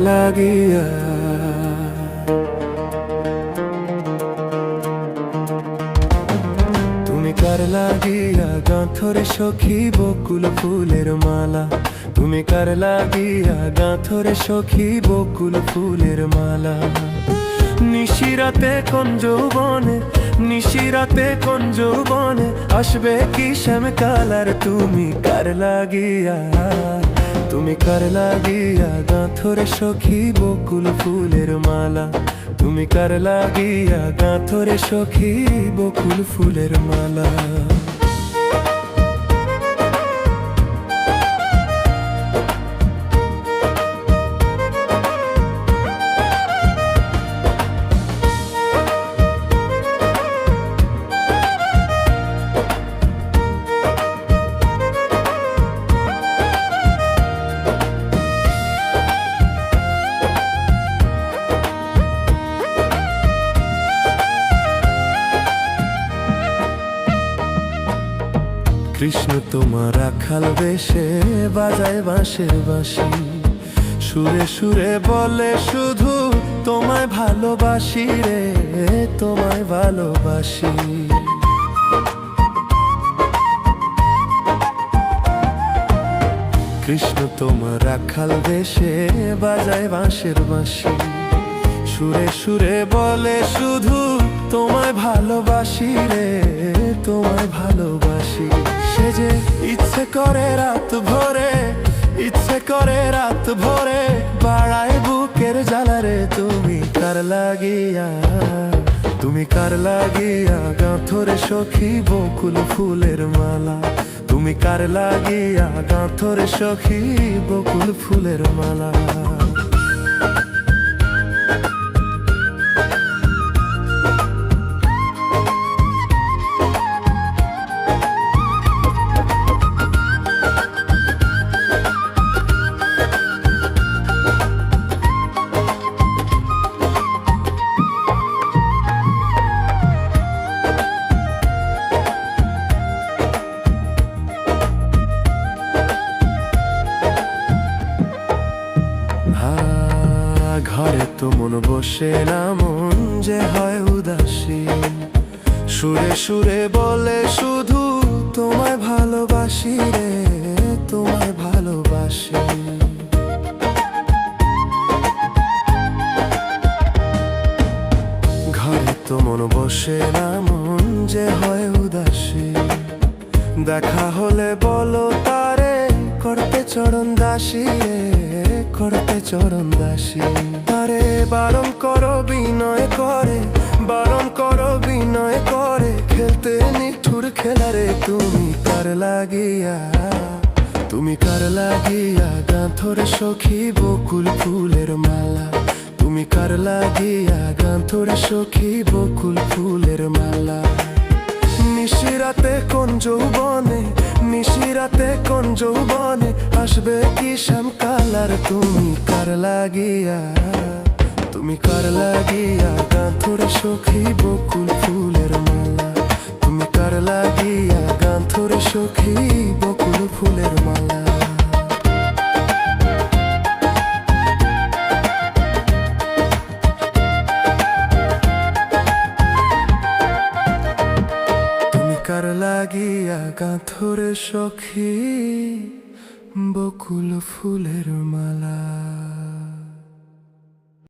লাগিয়া। তুমি কার লাগিয়া গাঁথরে সখী বকুল ফুলের মালা। তুমি কার লাগিয়া গাঁথরে সখী বকুল ফুলের মালা। নিশিরাতে কোন যৌবনে, নিশিরাতে কোন যৌবনে আসবে কি শ্যামকালার। তুমি কার লাগিয়া, তুমি কার লাগিয়া গাঁথরে সখী বকুল ফুলের মালা। তুমি কার লাগিয়া গাঁথরে সখী বকুল ফুলের মালা। কৃষ্ণ তোমার রাখাল বেশে বাজায় বাঁশের বাঁশি। সুরে সুরে বলে শুধু তোমায় ভালোবাসি রে, তোমায় ভালোবাসি। কৃষ্ণ তোমার রাখাল বেশে বাজায় বাঁশের বাঁশি। সুরে সুরে বলে শুধু তোমায় ভালোবাসি রে, তোমায় ভালোবাসি। সে যে ইচ্ছে করে রাত ভরে, ইচ্ছে করে রাত ভরে বাড়ায় বুকের জ্বালারে। তুমি কার লাগিয়া, তুমি কার লাগিয়া গাঁথরে সখী বকুল ফুলের মালা। তুমি কার লাগিয়া গাঁথরে সখী বকুল ফুলের মালা। ঘরে তো মন বসে না, মন যে হয় উদাসীন। সুরে সুরে বলে শুধু তোমায় ভালোবাসি রে, তোমায় ভালোবাসি। ঘরে তো মন বসে না, মন যে হয় উদাসীন। দেখা হলে বলো তারে করতে চরণ দাসী রে, করতে চরণ দাসী। তারে বারণ করো বিনয় করে, বারণ করো বিনয় করে খেলতে নিঠুর খেলারে। তুমি কার লাগিয়া, তুমি কার লাগিয়া গাঁথরে সখী বকুল ফুলের মালা। তুমি কার লাগিয়া গাঁথরে সখী বকুল ফুলের মালা। নিশিরাতে কোন যৌবনে, নিশিরাতে কোন যৌবনে আসবে কি শ্যামকালার। তুমি কার লাগিয়া, তুমি কার লাগিয়া গাঁথরে সখী বকুল ফুলের মালা। তুমি কার লাগিয়া গাঁথরে সখী বকুল ফুলের মালা। কার লাগিয়া গাঁথরে সখী বকুল ফুলের মালা।